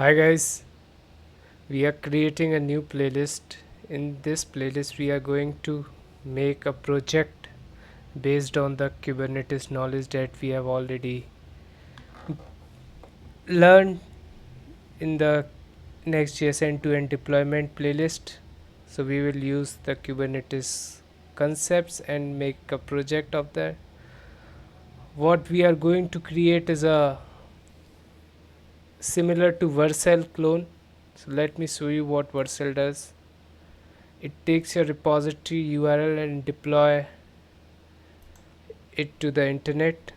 Hi guys, we are creating a new playlist. In this playlist, we are going to make a project based on the Kubernetes knowledge that we have already learned in the Next.js end-to-end deployment playlist. So we will use the Kubernetes concepts and make a project of that. What we are going to create is a similar to Vercel clone. So let me show you what Vercel does. It takes your repository URL and deploy it to the internet.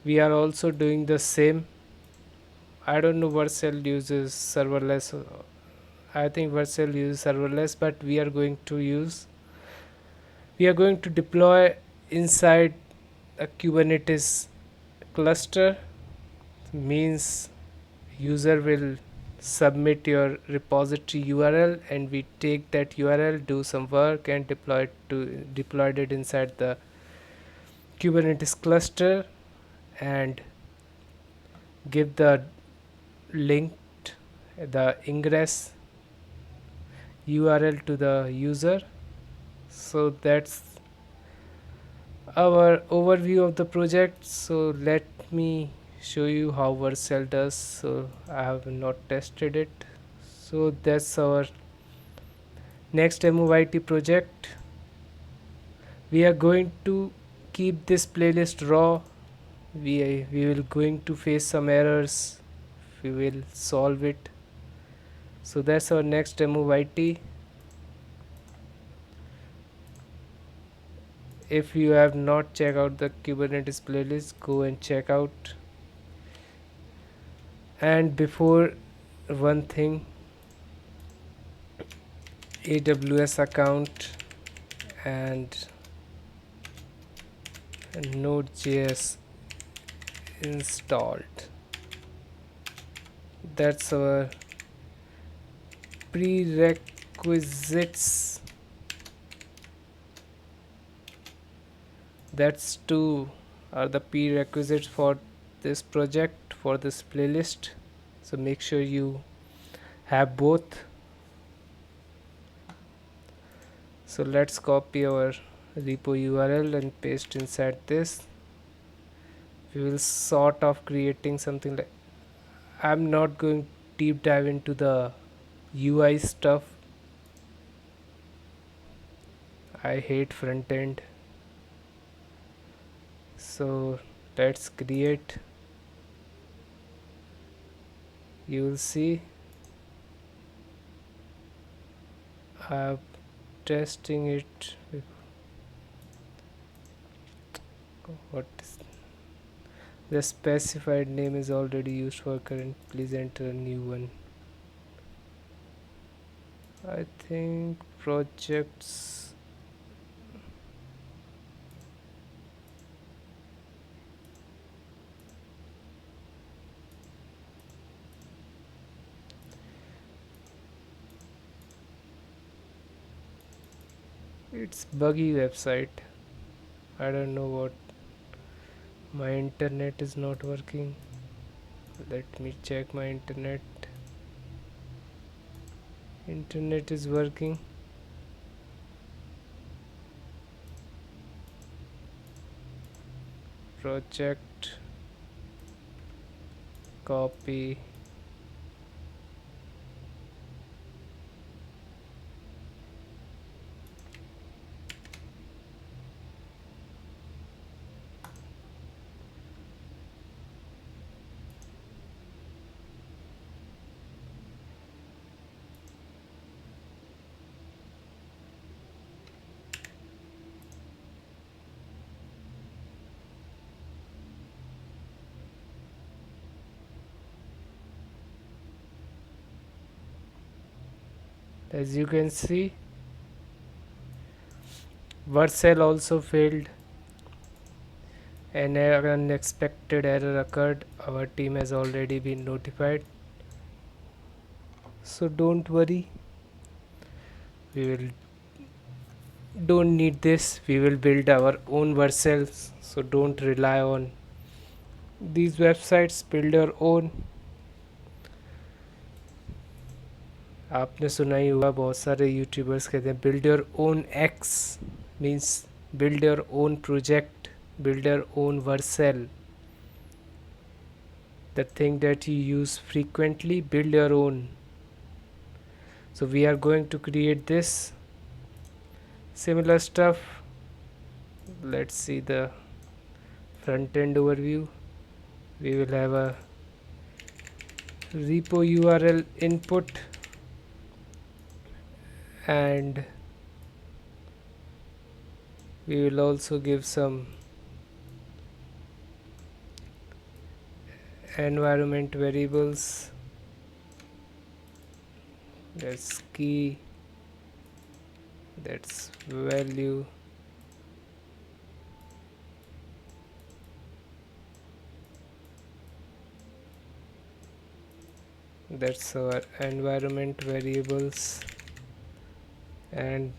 We are also doing the same. I don't know Vercel uses serverless. I think Vercel uses serverless, but we are going to deploy inside a Kubernetes cluster. Means user will submit your repository URL and we take that URL, do some work and deployed it inside the Kubernetes cluster and give the linked the ingress URL to the user. So that's our overview of the project. So let me show you how Vercel does. So I have not tested it. So that's our next MOIT project. We are going to keep this playlist raw. We will going to face some errors. We will solve it. So that's our next MOIT. If you have not checked out the Kubernetes playlist, go and check out. And before, one thing, AWS account and Node.js installed. That's our prerequisites. That's two are the prerequisites for this project, for this playlist. So make sure you have both. So let's copy our repo URL and paste inside this. We will sort of creating something like, I'm not going deep dive into the UI stuff. I hate front end. So let's create. You will see I'm testing it. What is the specified name is already used for current. Please enter a new one. I think projects. It's buggy website. I don't know what. My internet is not working. Let me check my internet. Internet is working. Project copy. As you can see, Vercel also failed. An unexpected error occurred. Our team has already been notified. So don't worry. We will don't need this. We will build our own Vercels. So don't rely on these websites build your own. आपने सुना ही होगा, बहुत सारे YouTubers कहते हैं build your own X means build your own project, build your own Vercel, the thing that you use frequently, build your own. So we are going to create this similar stuff. Let's see the front end overview. We will have a repo URL input, and we will also give some environment variables. That's key, that's value, that's our environment variables, and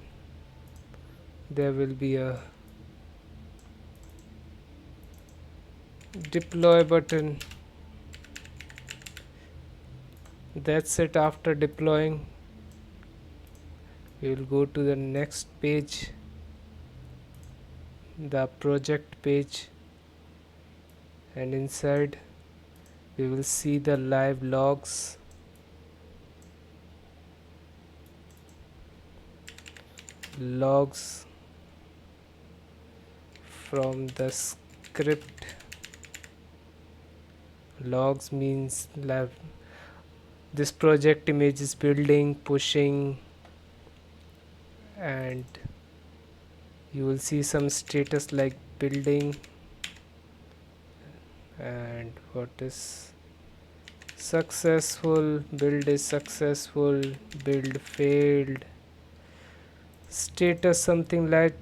there will be a deploy button. That's it. After deploying, we will go to the next page, the project page, and inside we will see the live logs. Logs from the script. Logs means live. This project image is building, pushing, and you will see some status like building, and what is successful, build is successful, build failed, status something like.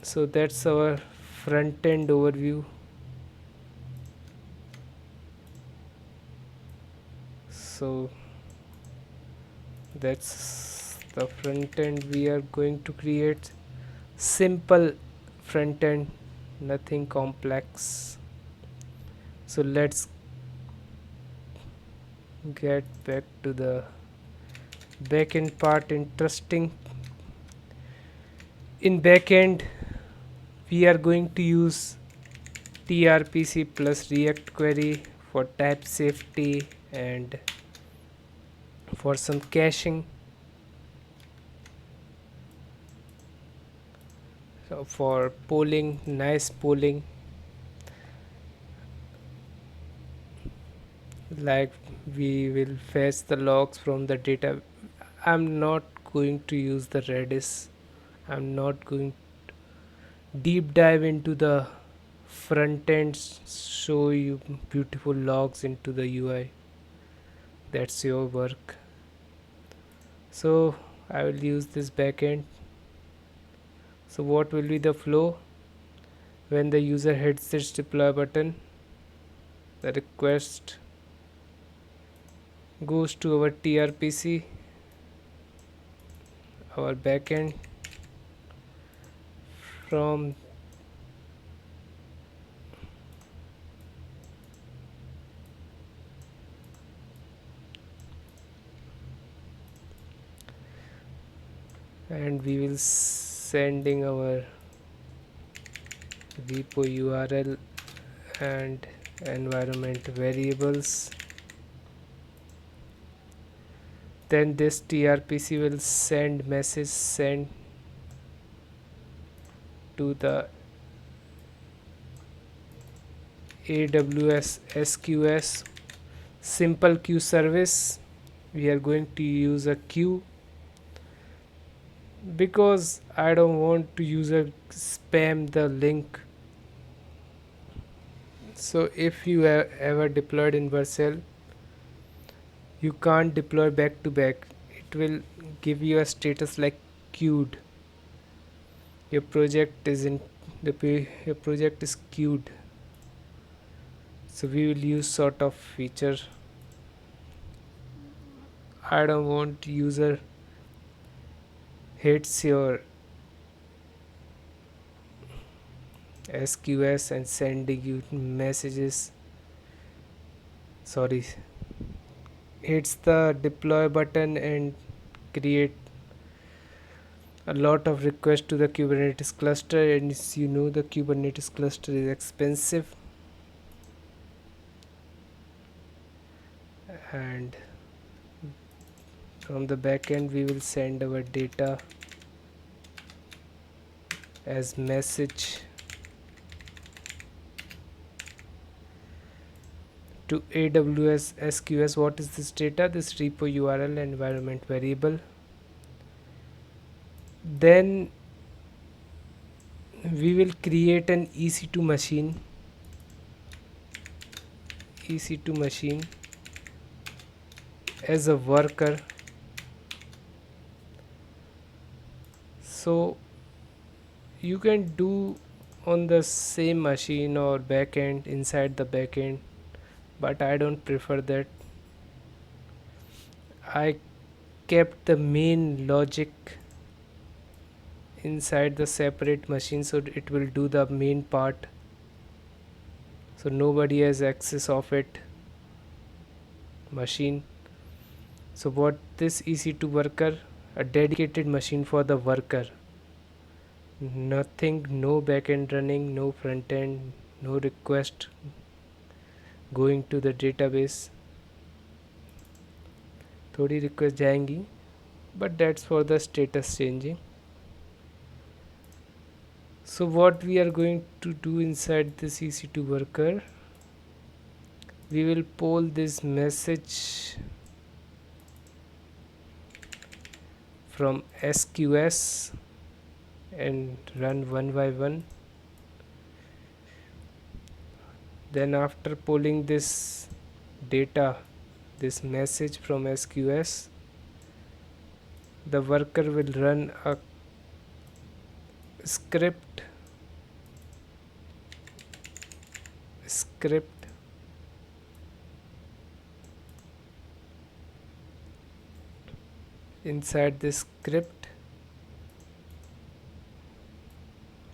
So that's our front end overview. So that's the front end we are going to create. Simple front end, nothing complex. So let's get back to the backend part. Interesting. In backend we are going to use trpc plus react query for type safety and for some caching. So for polling, nice polling, like we will fetch the logs from the data. I'm not going to use the Redis. I'm not going deep dive into the front end, show you beautiful logs into the UI. That's your work. So I will use this backend. So what will be the flow? When the user hits this deploy button, the request goes to our trpc, our backend. From and we will sending our repo URL and environment variables. Then this trpc will send message send to the AWS SQS simple queue service. We are going to use a queue because I don't want to use a spam the link. So if you have ever deployed in Vercel, you can't deploy back to back. It will give you a status like queued. Your project is in your project is queued. So we will use sort of feature. I don't want user hits your SQS and sending you messages sorry, hits the deploy button and create a lot of requests to the Kubernetes cluster. And as you know, the Kubernetes cluster is expensive, and from the backend we will send our data as message to AWS SQS. What is this data? This repo URL environment variable. Then we will create an EC2 machine as a worker. So you can do on the same machine or backend inside the backend, but I don't prefer that. I kept the main logic inside the separate machine, so it will do the main part, so nobody has access of it machine. So what this EC2 worker, a dedicated machine for the worker, nothing, no backend running, no front end, no request going to the database. थोड़ी request जाएंगी, but that's for the status changing. So what we are going to do inside this EC2 worker, we will poll this message from SQS and run one by one. Then after pulling this data, this message from SQS, the worker will run a script inside this script.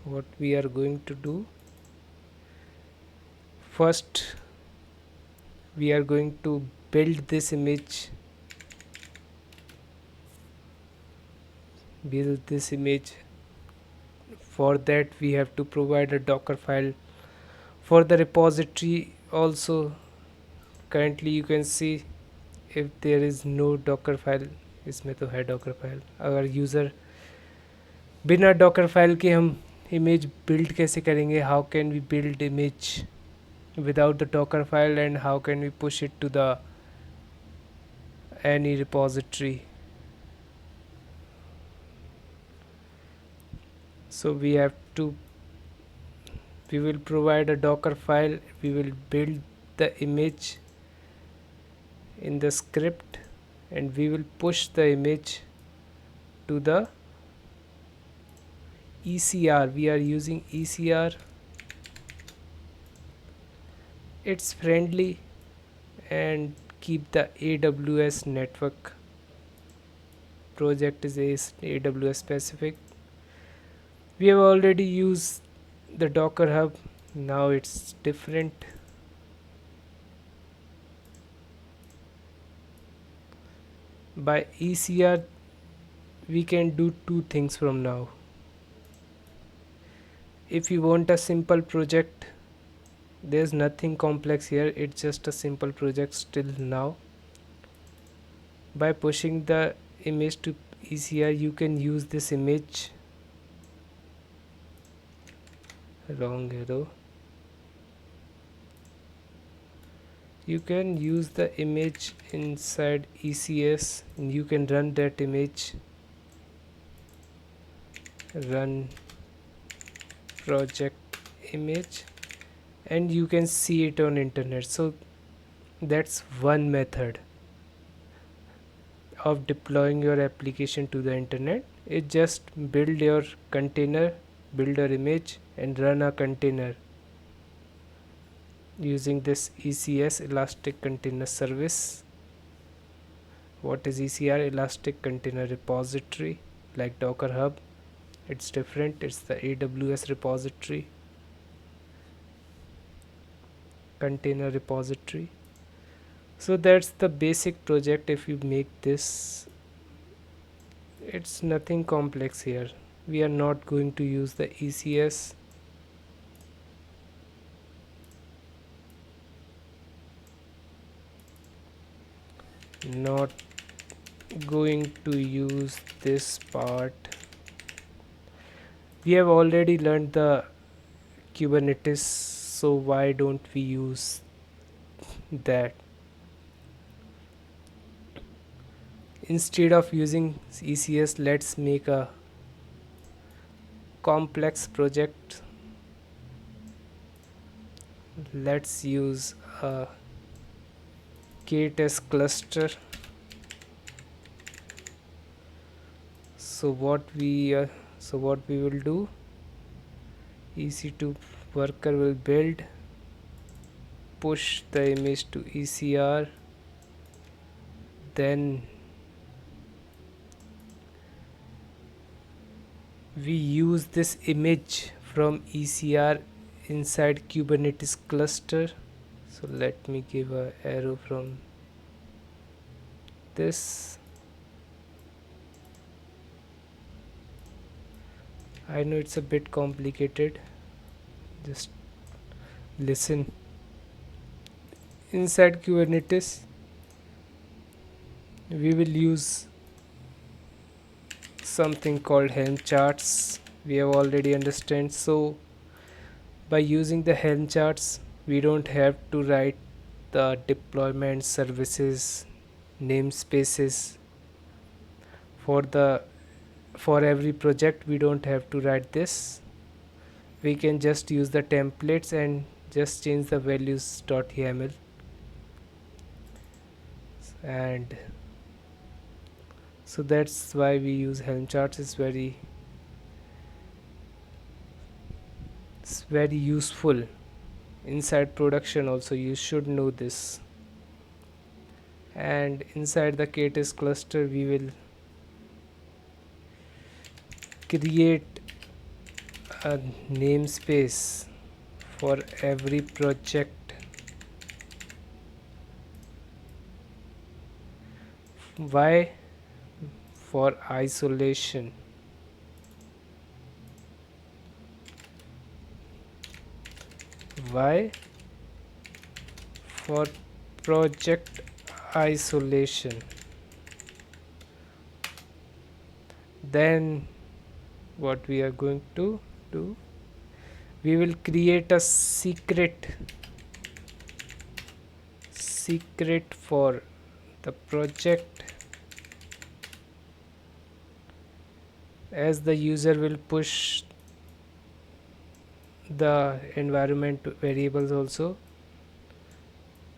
What we are going to do, first we are going to build this image, for that we have to provide a Docker file for the repository also. Currently you can see if there is no Docker file, इसमें तो है Docker file. अगर user बिना Docker file के हम image build कैसे करेंगे? How can we build image without the Docker file, and how can we push it to the any repository? So we will provide a Docker file, we will build the image in the script, and we will push the image to the ECR. We are using ECR, it's friendly, and keep the AWS network. Project is AWS specific. We have already used the Docker Hub, now it's different. By ECR we can do two things from now. If you want a simple project, there's nothing complex here, it's just a simple project still now. By pushing the image to ECR, you can use this image, wrong arrow, you can use the image inside ECS, and you can run that image, run project image, and you can see it on internet. So that's one method of deploying your application to the internet. It just build your container, build your image, and run a container using this ECS, Elastic Container Service. What is ECR? Elastic Container Repository, like Docker Hub. It's different, it's the AWS repository, container repository. So that's the basic project. If you make this, it's nothing complex here. We are not going to use the ECS, not going to use this part. We have already learned the Kubernetes, so why don't we use that? Instead of using ECS, let's make a complex project. Let's use a K-test cluster. So what we will do, EC2 worker will build, push the image to ECR, then we use this image from ECR inside Kubernetes cluster. So let me give a arrow from this. I know it's a bit complicated, just listen. Inside Kubernetes we will use something called Helm charts. We have already understand. So by using the Helm charts, we don't have to write the deployment services namespaces for the for every project. We don't have to write this. We can just use the templates and just change the values.yaml, and so that's why we use Helm charts. It's very useful inside production also. You should know this. And inside the K-test cluster we will create a namespace for every project. Why? For isolation. Why? For project isolation. Then what we are going to do, we will create a secret for the project, as the user will push the environment variables also.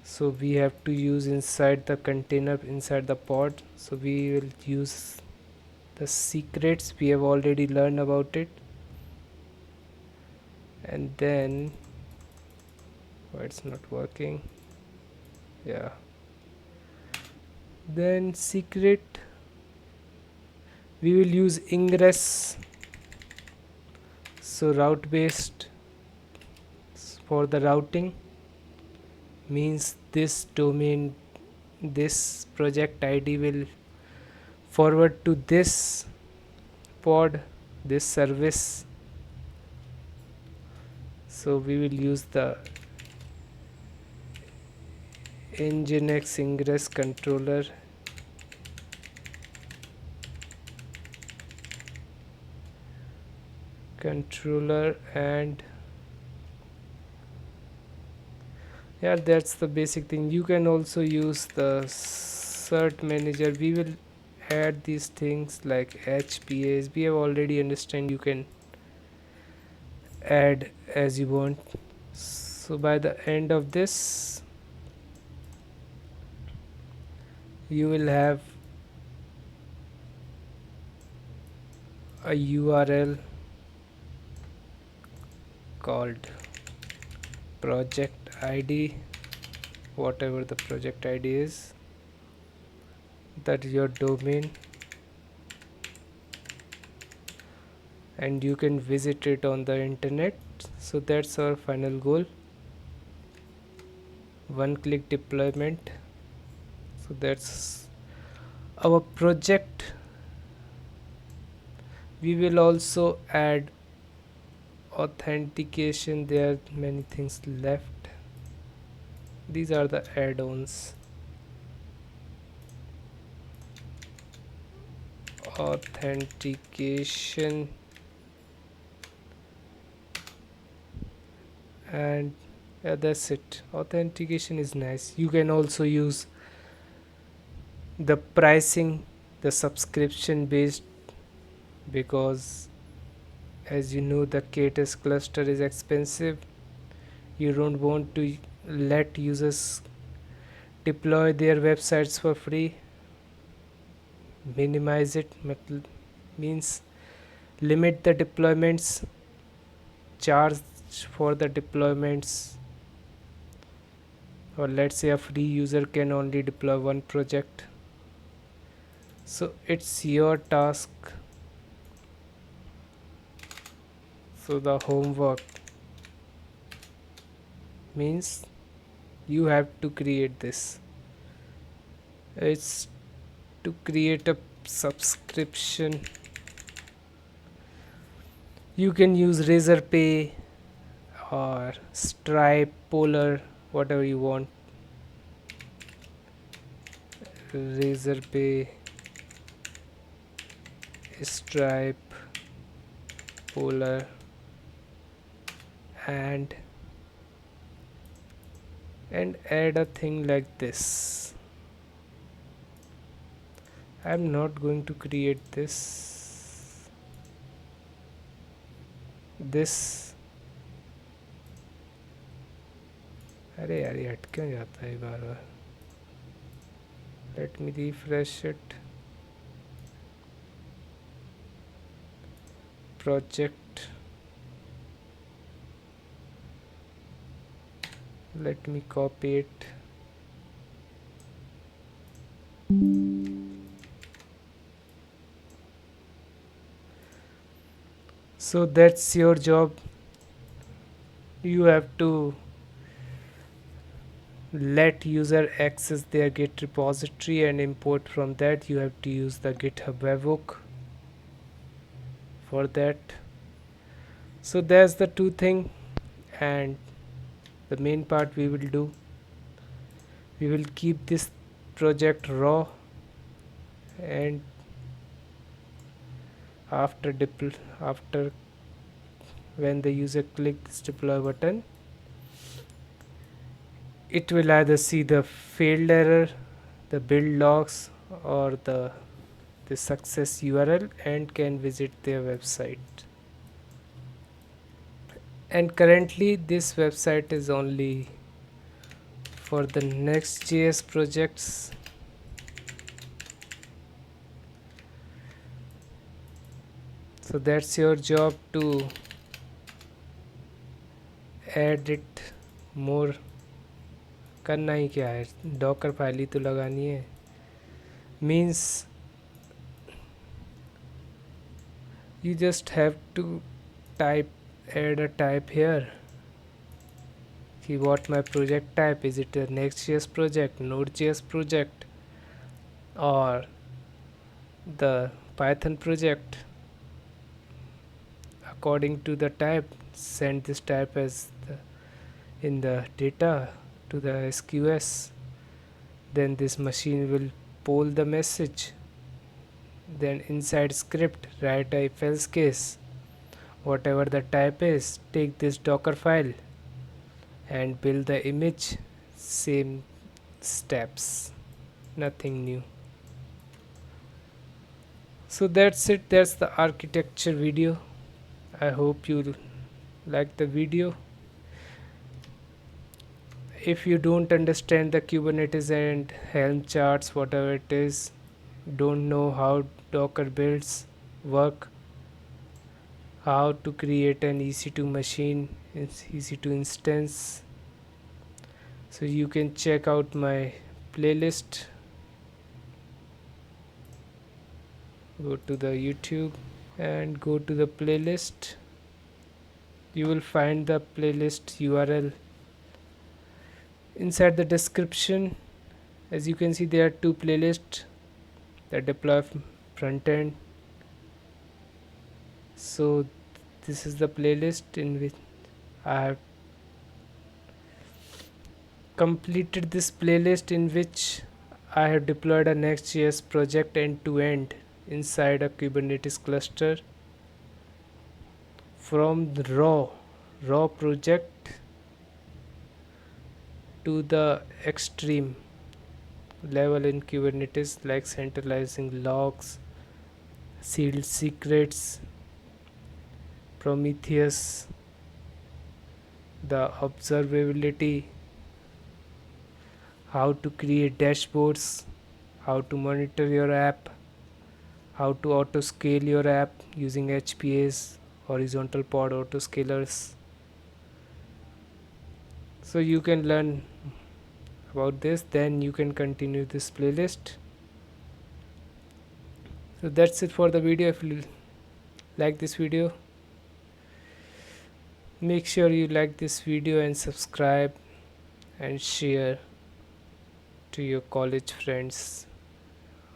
So we have to use inside the container, inside the pod. So we will use the secrets. We have already learned about it. And then why it's not working? Yeah, then secret, we will use ingress. So route based for the routing means this domain, this project ID will forward to this pod, this service. So we will use the nginx ingress controller. And yeah, that's the basic thing. You can also use the cert manager. We will add these things like HPAs. We have already understand. You can add as you want. So by the end of this, you will have a URL called project ID, whatever the project ID is, that is your domain, and you can visit it on the internet. So that's our final goal, one click deployment. So that's our project. We will also add authentication. There are many things left. These are the add-ons. Authentication, and yeah, that's it. Authentication is nice. You can also use the pricing, the subscription based, because as you know the K-test cluster is expensive. You don't want to let users deploy their websites for free. Minimize it means limit the deployments, charge for the deployments, or let's say a free user can only deploy one project. So it's your task. So the homework means you have to create this. It's to create a subscription. You can use Razorpay or Stripe, Polar, whatever you want. Razorpay, Stripe, Polar, and add a thing like this. I'm not going to create this. अरे यार ये हट क्यों जाता है बार बार. Let me refresh it. Project. Let me copy it. So that's your job. You have to let user access their Git repository and import from that. You have to use the GitHub webhook for that. So that's the two thing, and the main part we will do. We will keep this project raw, and after when the user clicks deploy button, it will either see the failed error, the build logs, or the success URL, and can visit their website. And currently this website is only for the Next.js projects. So that's your job to add it more. करना ही क्या है, Docker file ही तो लगानी है. Means you just have to add a type here. See what my project type is. It a Next.js project, Node.js project, or the Python project? According to the type, send this type as in the data to the SQS. Then this machine will poll the message. Then inside script write a if else case. Whatever the type is, take this Docker file and build the image. Same steps, nothing new. So that's it. That's the architecture video. I hope you like the video. If you don't understand the Kubernetes and Helm charts, whatever it is, don't know how Docker builds work, how to create an EC2 machine, EC2 instance, so you can check out my playlist. Go to the YouTube and go to the playlist. You will find the playlist URL inside the description, As you can see, there are two playlists that deploy front end. So this is the playlist in which I have completed this playlist in which I have deployed a Next.js project end to end inside a Kubernetes cluster from the raw project to the extreme level in Kubernetes, like centralizing logs, sealed secrets, Prometheus, the observability, how to create dashboards, how to monitor your app, how to auto scale your app using HPAs, horizontal pod autoscalers. So you can learn about this, then you can continue this playlist. So that's it for the video. If you like this video, make sure you like this video and subscribe and share to your college friends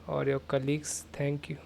or your colleagues. Thank you.